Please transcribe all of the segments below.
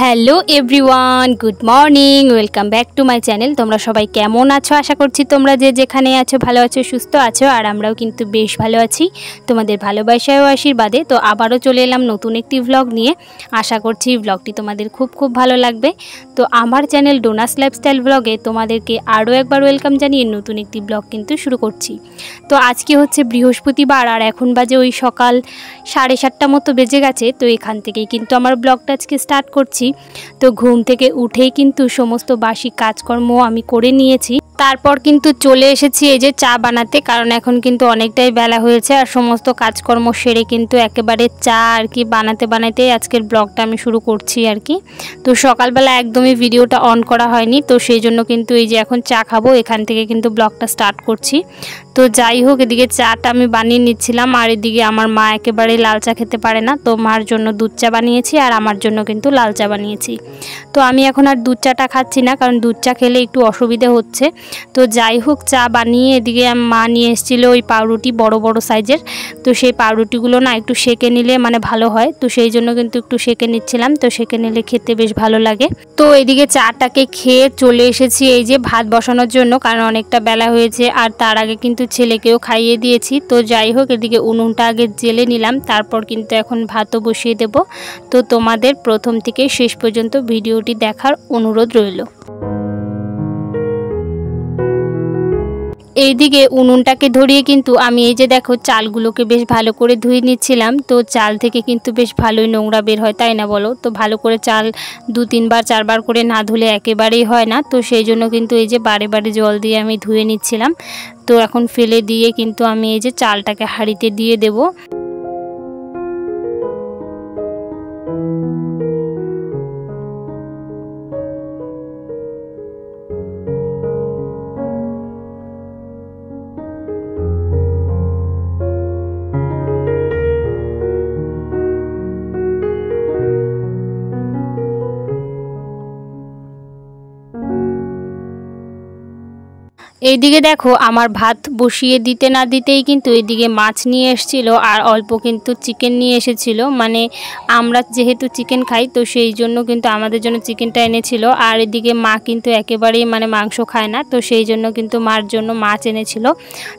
Hello everyone, good morning, welcome back to my channel. তোমরা সবাই কেমন আছো? আশা করছি তোমরা যে যেখানে আছো ভালো আছো, সুস্থ আছো। আর আমরাও কিন্তু বেশ ভালো আছি তোমাদের ভালোবাসা ও আশীর্বাদে। তো আবারও চলে এলাম নতুন একটি ভ্লগ নিয়ে। আশা করছি ভ্লগটি তোমাদের খুব খুব ভালো লাগবে। তো আমার চ্যানেল ডোনাস লাইফস্টাইল ভ্লগে তোমাদেরকে আরও একবার ওয়েলকাম জানিয়ে নতুন একটি ব্লগ কিন্তু শুরু করছি। তো আজকে হচ্ছে বৃহস্পতিবার, আর এখন বাজে ওই সকাল 7:30 মতো বেজে গেছে। তো এখান থেকেই কিন্তু আমার ব্লগটা আজকে স্টার্ট করছি। তো ঘুম থেকে উঠেই কিন্তু সমস্ত বাসি কাজকর্ম আমি করে নিয়েছি। তারপর কিন্তু চলে এসেছি এই যে চা বানাতে, কারণ এখন কিন্তু অনেকটাই বেলা হয়েছে। আর সমস্ত কাজকর্ম সেরে কিন্তু একেবারে চা আর কি বানাতে বানাতেই আজকের ব্লগটা আমি শুরু করছি আর কি। তো সকালবেলা একদমই ভিডিওটা অন করা হয়নি, তো সেই জন্য কিন্তু এই যে এখন চা খাবো, এখান থেকে কিন্তু ব্লগটা স্টার্ট করছি। তো যাই হোক, এদিকে চাটা আমি বানিয়ে নিচ্ছিলাম, আর এদিকে আমার মা একেবারে লাল চা খেতে পারে না, তো মার জন্য দুধ চা বানিয়েছি আর আমার জন্য কিন্তু লাল চা বানিয়েছি। তো আমি এখন আর দুধ চাটা খাচ্ছি না, কারণ দুধ চা খেলে একটু অসুবিধে হচ্ছে। তো যাই হোক, চা বানিয়ে এদিকে মা নিয়ে এসেছিলো ওই পাউরুটি বড় বড় সাইজের। তো সেই পাউরুটিগুলো না একটু সেঁকে নিলে মানে ভালো হয়, তো সেই জন্য কিন্তু একটু সেঁকে নিচ্ছিলাম। তো সেঁকে নিলে খেতে বেশ ভালো লাগে। তো এদিকে চাটাকে খেয়ে চলে এসেছি এই যে ভাত বসানোর জন্য, কারণ অনেকটা বেলা হয়েছে। আর তার আগে কিন্তু ছেলেকেও খাইয়ে দিয়েছি। তো যাই হোক, এদিকে উনুনটা আগে জ্বেলে নিলাম, তারপর কিন্তু এখন ভাতও বসিয়ে দেব। তো তোমাদের প্রথম থেকে শেষ পর্যন্ত ভিডিওটি দেখার অনুরোধ রইল। এইদিকে উনুনটাকে ধরিয়ে কিন্তু আমি এই যে দেখো চালগুলোকে বেশ ভালো করে ধুয়ে নিচ্ছিলাম। তো চাল থেকে কিন্তু বেশ ভালোই নোংরা বের হয়, তাই না বলো? তো ভালো করে চাল 2-3 বার 4 বার করে না ধুলে একেবারেই হয় না। তো সেই জন্য কিন্তু এই যে বারে বারে জল দিয়ে আমি ধুয়ে নিচ্ছিলাম। তো এখন ফেলে দিয়ে কিন্তু আমি এই যে চালটাকে হাঁড়িতে দিয়ে দেবো। এইদিকে দেখো আমার ভাত বসিয়ে দিতে না দিতেই কিন্তু এদিকে মাছ নিয়ে এসেছিল, আর অল্প কিন্তু চিকেন নিয়ে এসেছিল। মানে আমরা যেহেতু চিকেন খাই, তো সেই জন্য কিন্তু আমাদের জন্য চিকেনটা এনেছিল। আর এদিকে মা কিন্তু একেবারেই মানে মাংস খায় না, তো সেই জন্য কিন্তু মার জন্য মাছ এনেছিল।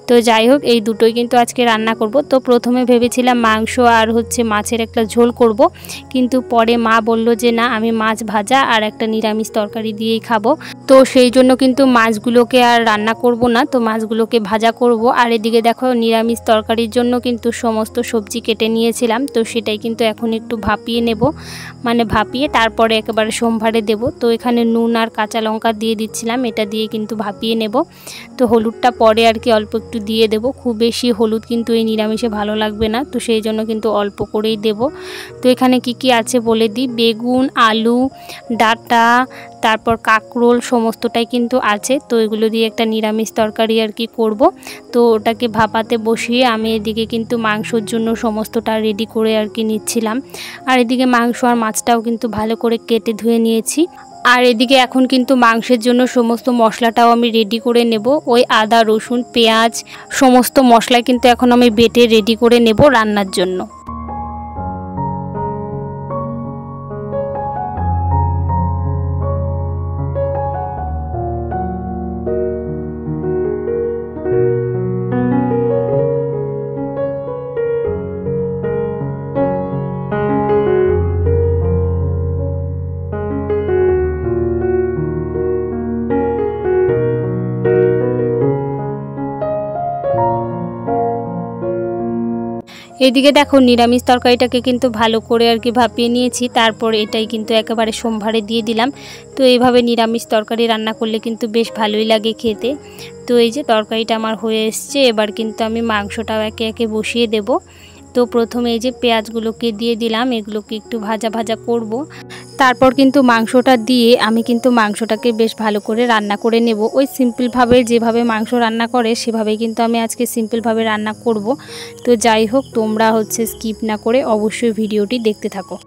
তো যাই হোক, এই দুটোই কিন্তু আজকে রান্না করব। তো প্রথমে ভেবেছিলাম মাংস আর হচ্ছে মাছের একটা ঝোল করব, কিন্তু পরে মা বলল যে না, আমি মাছ ভাজা আর একটা নিরামিষ তরকারি দিয়েই খাবো। তো সেই জন্য কিন্তু মাছগুলোকে আর রান্না করব না, তো মাছগুলোকে ভাজা করব। আর এদিকে দেখো নিরামিষ তরকারির জন্য কিন্তু সমস্ত সবজি কেটে নিয়েছিলাম, তো সেটাই কিন্তু এখন একটু ভাপিয়ে নেব। মানে ভাপিয়ে তারপরে একেবারে সোমবারে দেব। তো এখানে নুন আর কাঁচা লঙ্কা দিয়ে দিচ্ছিলাম, এটা দিয়ে কিন্তু ভাপিয়ে নেব। তো হলুদটা পরে আর কি অল্প একটু দিয়ে দেব, খুব বেশি হলুদ কিন্তু এই নিরামিষে ভালো লাগবে না, তো সেই জন্য কিন্তু অল্প করেই দেব। তো এখানে কি কি আছে বলে দিই, বেগুন, আলু, ডাঁটা, তারপর কাঁকরোল সমস্তটাই কিন্তু আছে। তো এগুলো দিয়ে একটা নিরামিষ তরকারি আর কি করব। তো ওটাকে ভাপাতে বসিয়ে আমি এদিকে কিন্তু মাংসর জন্য সমস্তটা রেডি করে আর কি নিচ্ছিলাম। আর এদিকে মাংস আর মাছটাও কিন্তু ভালো করে কেটে ধুয়ে নিয়েছি। আর এদিকে এখন কিন্তু মাংসের জন্য সমস্ত মশলাটাও আমি রেডি করে নেব। ওই আদা, রসুন, পেঁয়াজ সমস্ত মশলা কিন্তু এখন আমি বেটে রেডি করে নেব রান্নার জন্য। এদিকে দেখো নিরামিষ তরকারিটাকে কিন্তু ভালো করে আর কি ভাপিয়ে নিয়েছি, তারপর এটাই কিন্তু একেবারে সোমবারে দিয়ে দিলাম। তো এইভাবে নিরামিষ তরকারি রান্না করলে কিন্তু বেশ ভালোই লাগে খেতে। তো এই যে তরকারিটা আমার হয়ে এসছে, এবার কিন্তু আমি মাংসটাও একে একে বসিয়ে দেব। তো প্রথমে এই যে পেঁয়াজগুলোকে দিয়ে দিলাম, এগুলোকে একটু ভাজা ভাজা করব। তারপর কিন্তু মাংসটা দিয়ে আমি কিন্তু মাংসটাকে বেশ ভালো করে রান্না করে নেব। ওই সিম্পলভাবে যেভাবে মাংস রান্না করে সেভাবেই কিন্তু আমি আজকে সিম্পলভাবে রান্না করব। তো যাই হোক, তোমরা স্কিপ না করে অবশ্যই ভিডিওটি দেখতে থাকো।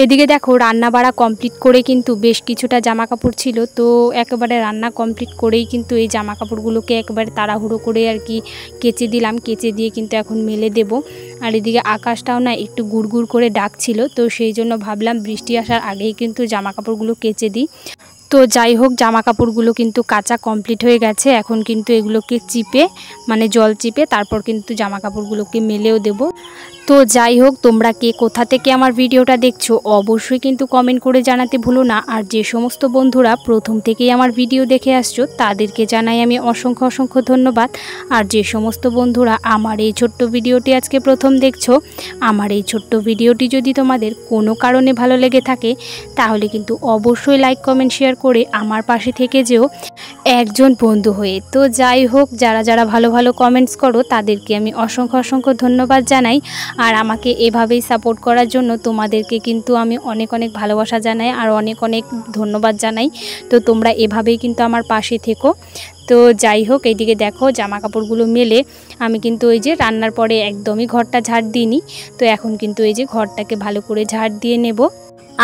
এদিকে দেখো রান্না বাড়া কমপ্লিট করে কিন্তু বেশ কিছুটা জামা কাপড় ছিল, তো একেবারে রান্না কমপ্লিট করেই কিন্তু এই জামা কাপড়গুলোকে একেবারে তাড়াহুড়ো করে আর কি কেচে দিলাম। কেচে দিয়ে কিন্তু এখন মেলে দেব। আর এদিকে আকাশটাও না একটু গুড়গুড় করে ডাকছিল, তো সেই জন্য ভাবলাম বৃষ্টি আসার আগেই কিন্তু জামা কাপড়গুলো কেচে দিই। তো যাই হোক, জামা কাপড়গুলো কিন্তু কাচা কমপ্লিট হয়ে গেছে। এখন কিন্তু এগুলোকে চিপে জল চিপে তারপর কিন্তু জামা কাপড়গুলোকে মেলেও দেব। তো যাই হোক, তোমরা কে কোথা থেকে আমার ভিডিওটা দেখছো অবশ্যই কিন্তু কমেন্ট করে জানাতে ভুলো না। আর যে সমস্ত বন্ধুরা প্রথম থেকেই আমার ভিডিও দেখে আসছো তাদেরকে জানাই আমি অসংখ্য অসংখ্য ধন্যবাদ। আর যে সমস্ত বন্ধুরা আমার এই ছোট্ট ভিডিওটি আজকে প্রথম দেখছো, আমার এই ছোট্ট ভিডিওটি যদি তোমাদের কোনো কারণে ভালো লেগে থাকে তাহলে কিন্তু অবশ্যই লাইক কমেন্ট শেয়ার করে আমার পাশে থেকে যেও একজন বন্ধু হয়ে। তো যাই হোক, যারা যারা ভালো ভালো কমেন্টস করো তাদেরকে আমি অসংখ্য অসংখ্য ধন্যবাদ জানাই। আর আমাকে এভাবেই সাপোর্ট করার জন্য তোমাদেরকে কিন্তু আমি অনেক অনেক ভালোবাসা জানাই আর অনেক অনেক ধন্যবাদ জানাই। তো তোমরা এভাবেই কিন্তু আমার পাশে থেকো। তো যাই হোক, এইদিকে দেখো জামা কাপড়গুলো মেলে আমি কিন্তু ওই যে রান্নার পরে একদমই ঘরটা ঝাড় দিইনি। তো এখন কিন্তু এই যে ঘরটাকে ভালো করে ঝাড় দিয়ে নেব।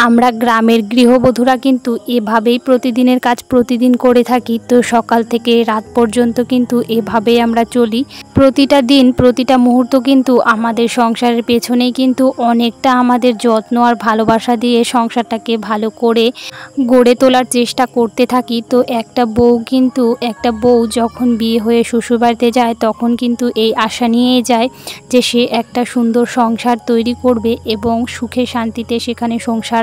আমরা গ্রামের গৃহবধূরা কিন্তু এভাবেই প্রতিদিনের কাজ প্রতিদিন করে থাকি। তো সকাল থেকে রাত পর্যন্ত কিন্তু এভাবেই আমরা চলি। প্রতিটা দিন প্রতিটা মুহূর্ত কিন্তু আমাদের সংসারের পেছনেই কিন্তু অনেকটা আমাদের যত্ন আর ভালোবাসা দিয়ে সংসারটাকে ভালো করে গড়ে তোলার চেষ্টা করতে থাকি। তো একটা বউ যখন বিয়ে হয়ে শ্বশুরবাড়িতে যায় তখন কিন্তু এই আশা নিয়েই যায় যে সে একটা সুন্দর সংসার তৈরি করবে এবং সুখে শান্তিতে সেখানে সংসার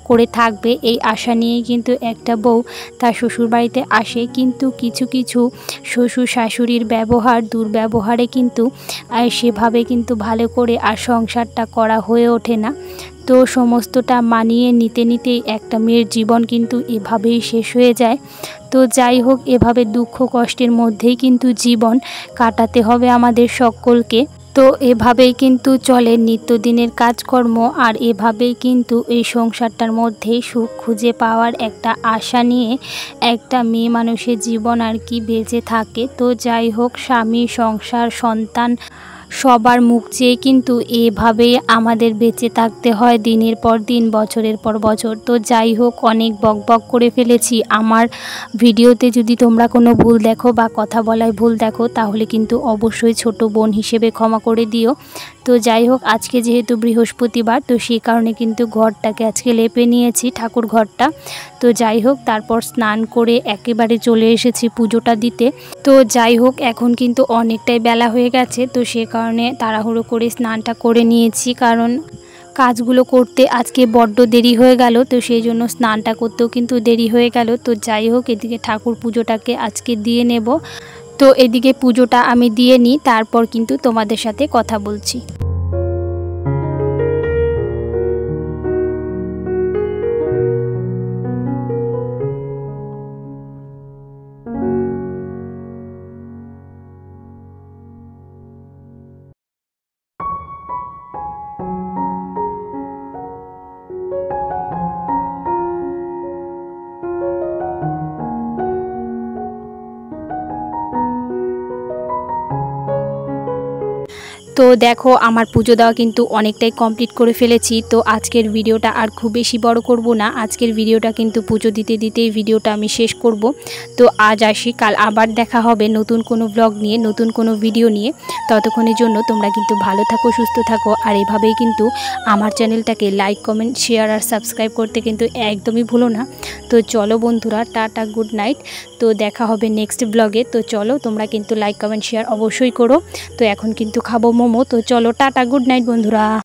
করে থাকবে। এই আশা নিয়েই কিন্তু একটা বউ তার শ্বশুরবাড়িতে আসে। কিন্তু কিছু কিছু শ্বশুর শাশুড়ির দুর্ব্যবহারে কিন্তু সেভাবে কিন্তু ভালো করে আর সংসারটা করা হয়ে ওঠে না। তো সমস্তটা মানিয়ে নিতে নিতেই একটা মেয়ের জীবন কিন্তু এভাবেই শেষ হয়ে যায়। তো যাই হোক, এভাবে দুঃখ কষ্টের মধ্যেই কিন্তু জীবন কাটাতে হবে আমাদের সকলকে। তো এভাবেই কিন্তু চলে নিত্যদিনের কাজকর্ম, আর এভাবেই কিন্তু এই সংসারটার মধ্যেই সুখ খুঁজে পাওয়ার একটা আশা নিয়ে একটা মেয়ে মানুষের জীবন আর কি বেঁচে থাকে। তো যাই হোক, স্বামী সংসার সন্তান সবার মুখ চেয়ে কিন্তু এভাবেই আমাদের বেঁচে থাকতে হয় দিনের পর দিন বছরের পর বছর। তো যাই হোক, অনেক বকবক করে ফেলেছি। আমার ভিডিওতে যদি তোমরা কোনো ভুল দেখো বা কথা বলায় ভুল দেখো তাহলে কিন্তু অবশ্যই ছোট বোন হিসেবে ক্ষমা করে দিও। তো যাই হোক, আজকে যেহেতু বৃহস্পতিবার তো সেই কারণে কিন্তু ঘরটাকে আজকে লেপে নিয়েছি, ঠাকুর ঘরটা। তো যাই হোক, তারপর স্নান করে একেবারে চলে এসেছি পুজোটা দিতে। তো যাই হোক, এখন কিন্তু অনেকটাই বেলা হয়ে গেছে, তো সে কারণে তাড়াহুড়ো করে স্নানটা করে নিয়েছি, কারণ কাজগুলো করতে আজকে বড্ড দেরি হয়ে গেল। তো সেই জন্য স্নানটা করতেও কিন্তু দেরি হয়ে গেল। তো যাই হোক, এদিকে ঠাকুর পুজোটাকে আজকে দিয়ে নেব। তো এদিকে পুজোটা আমি দিয়ে নিই, তারপর কিন্তু তোমাদের সাথে কথা বলছি। তো দেখো আমার পুজো দেওয়া কিন্তু অনেকটাই কমপ্লিট করে ফেলেছি। তো আজকের ভিডিওটা আর খুব বেশি বড় করব না, আজকের ভিডিওটা কিন্তু পুজো দিতে দিতেই ভিডিওটা আমি শেষ করব। তো আজ আসি, কাল আবার দেখা হবে নতুন কোনো ব্লগ নিয়ে, নতুন কোনো ভিডিও নিয়ে। ততক্ষণের জন্য তোমরা কিন্তু ভালো থাকো, সুস্থ থাকো, আর এভাবেই কিন্তু আমার চ্যানেলটাকে লাইক, কমেন্ট, শেয়ার আর সাবস্ক্রাইব করতে কিন্তু একদমই ভুলো না। তো চলো বন্ধুরা, টাটা, গুড নাইট। তো দেখা হবে নেক্সট ব্লগে। তো চলো তোমরা কিন্তু লাইক, কমেন্ট, শেয়ার অবশ্যই করো। তো এখন কিন্তু খাবো মোমো। তো চলো টাটা, গুড নাইট বন্ধুরা।